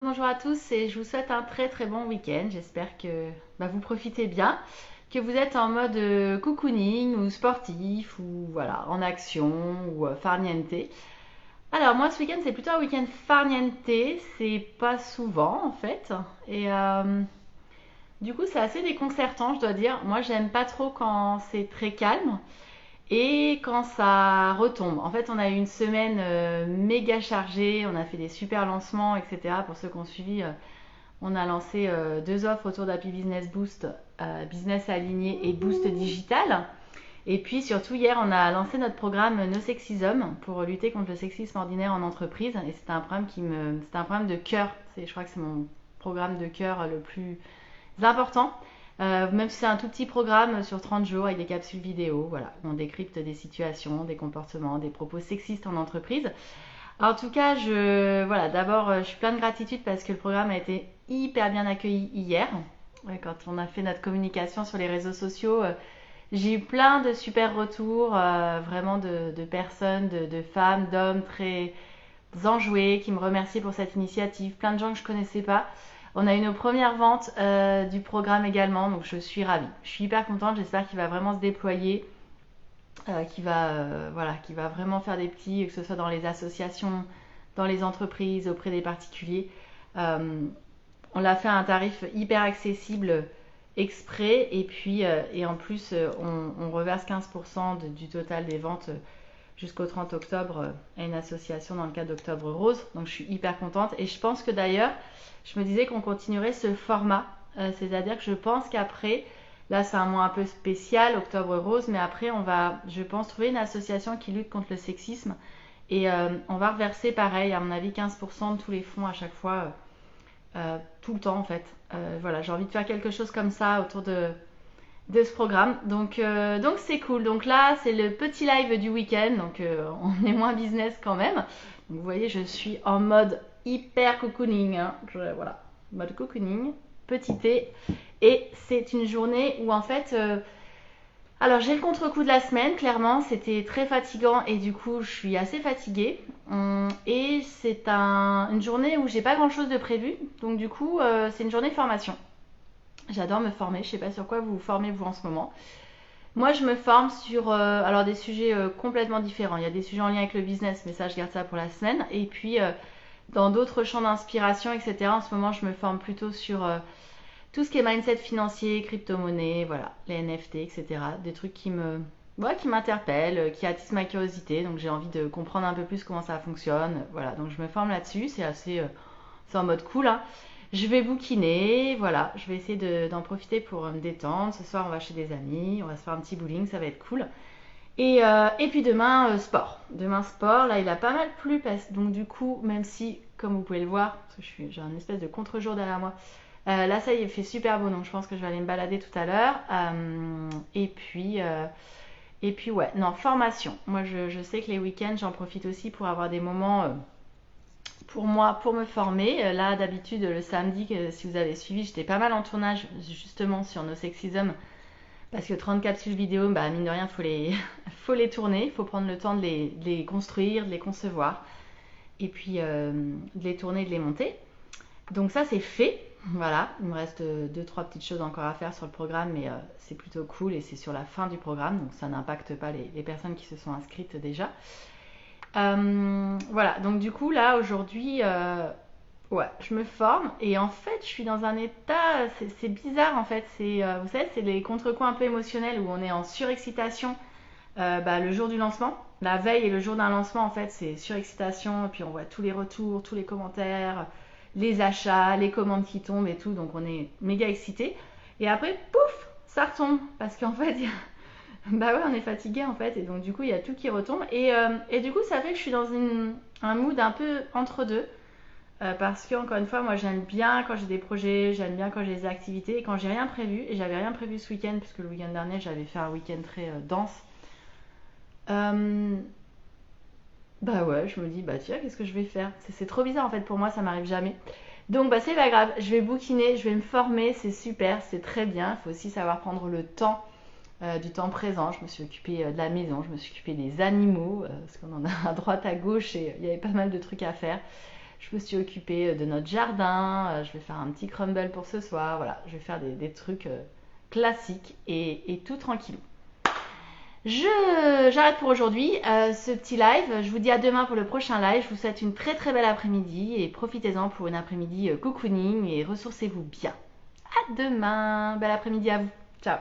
Bonjour à tous et je vous souhaite un très très bon week-end. J'espère que vous profitez bien, que vous êtes en mode cocooning ou sportif ou voilà, en action ou farniente. Alors moi ce week-end c'est plutôt un week-end farniente, c'est pas souvent en fait. Et du coup c'est assez déconcertant je dois dire. Moi j'aime pas trop quand c'est très calme. Et quand ça retombe, en fait, on a eu une semaine méga chargée, on a fait des super lancements, etc. Pour ceux qui ont suivi, on a lancé deux offres autour d'Happy Business Boost, Business Aligné et Boost Digital. Et puis surtout hier, on a lancé notre programme No Sexism pour lutter contre le sexisme ordinaire en entreprise. Et c'était un programme de cœur. Je crois que c'est mon programme de cœur le plus important. Même si c'est un tout petit programme sur 30 jours avec des capsules vidéo, voilà, on décrypte des situations, des comportements, des propos sexistes en entreprise. En tout cas, voilà, d'abord, je suis plein de gratitude parce que le programme a été hyper bien accueilli hier. Ouais, quand on a fait notre communication sur les réseaux sociaux, j'ai eu plein de super retours, vraiment de personnes, de femmes, d'hommes très enjoués qui me remerciaient pour cette initiative. Plein de gens que je connaissais pas. On a eu nos premières ventes du programme également, donc je suis ravie. Je suis hyper contente, j'espère qu'il va vraiment se déployer, qui va vraiment faire des petits, que ce soit dans les associations, dans les entreprises, auprès des particuliers. Euh, on l'a fait à un tarif hyper accessible exprès et puis et en plus on reverse 15% du total des ventes jusqu'au 30 octobre à une association dans le cadre d'Octobre Rose. Donc je suis hyper contente et je pense que d'ailleurs je me disais qu'on continuerait ce format, c'est-à-dire que je pense qu'après, là c'est un mois un peu spécial, Octobre Rose, mais après on va, je pense, trouver une association qui lutte contre le sexisme et on va reverser pareil, à mon avis 15% de tous les fonds à chaque fois, tout le temps en fait. Voilà, j'ai envie de faire quelque chose comme ça autour de ce programme. Donc c'est cool. Donc là, c'est le petit live du week-end. Donc on est moins business quand même. Donc vous voyez, je suis en mode hyper cocooning. Hein. Voilà, mode cocooning, petit thé. Et c'est une journée où en fait, alors j'ai le contre-coup de la semaine, clairement, c'était très fatigant et du coup je suis assez fatiguée. Et c'est une journée où j'ai pas grand-chose de prévu, donc du coup c'est une journée de formation. J'adore me former, je sais pas sur quoi vous vous formez vous en ce moment. Moi je me forme sur alors des sujets complètement différents. Il y a des sujets en lien avec le business, mais ça je garde ça pour la semaine. Et puis dans d'autres champs d'inspiration, etc. En ce moment je me forme plutôt sur tout ce qui est mindset financier, crypto-monnaie, voilà, les NFT, etc. Des trucs qui m'interpellent, qui attisent ma curiosité. Donc j'ai envie de comprendre un peu plus comment ça fonctionne. Voilà, donc je me forme là-dessus. C'est en mode cool. Hein. Je vais bouquiner, voilà, je vais essayer d'en profiter pour me détendre. Ce soir, on va chez des amis, on va se faire un petit bowling, ça va être cool. Et puis demain, sport. Demain, sport, là, il a pas mal plu, donc du coup, même si, comme vous pouvez le voir, parce que j'ai un espèce de contre-jour derrière moi, là, ça y est, il fait super beau, donc je pense que je vais aller me balader tout à l'heure. Et puis, ouais, non, formation. Moi, je sais que les week-ends, j'en profite aussi pour avoir des moments pour moi, pour me former. Là, d'habitude, le samedi, si vous avez suivi, j'étais pas mal en tournage justement sur nos sexism parce que 30 capsules vidéo, bah, mine de rien, faut les tourner, il faut prendre le temps de les construire, de les concevoir et puis de les tourner, de les monter. Donc ça, c'est fait. Voilà, il me reste deux, trois petites choses encore à faire sur le programme, mais c'est plutôt cool et c'est sur la fin du programme, donc ça n'impacte pas les personnes qui se sont inscrites déjà. Voilà, donc du coup, là, aujourd'hui, ouais, je me forme et en fait, je suis dans un état, c'est bizarre en fait. Vous savez, c'est les contre-coups un peu émotionnels où on est en surexcitation le jour du lancement. La veille et le jour d'un lancement, en fait, c'est surexcitation et puis on voit tous les retours, tous les commentaires, les achats, les commandes qui tombent et tout, donc on est méga excité. Et après, pouf, ça retombe parce qu'en fait, bah ouais, on est fatigué en fait, et donc du coup, il y a tout qui retombe. Et du coup, ça fait que je suis dans un mood un peu entre deux. Parce que, encore une fois, moi j'aime bien quand j'ai des projets, j'aime bien quand j'ai des activités, et quand j'ai rien prévu, et j'avais rien prévu ce week-end, puisque le week-end dernier j'avais fait un week-end très dense. Euh, Bah ouais, je me dis, bah tiens, qu'est-ce que je vais faire? C'est trop bizarre en fait, pour moi ça m'arrive jamais. Donc bah c'est pas grave, je vais bouquiner, je vais me former, c'est super, c'est très bien. Il faut aussi savoir prendre le temps du temps présent. Je me suis occupée de la maison, je me suis occupée des animaux, parce qu'on en a à droite, à gauche, et il y avait pas mal de trucs à faire. Je me suis occupée de notre jardin. Je vais faire un petit crumble pour ce soir. Voilà, je vais faire des trucs classiques et tout tranquillou. J'arrête pour aujourd'hui ce petit live. Je vous dis à demain pour le prochain live. Je vous souhaite une très très belle après-midi et profitez-en pour une après-midi cocooning et ressourcez-vous bien. À demain. Bel après-midi à vous. Ciao.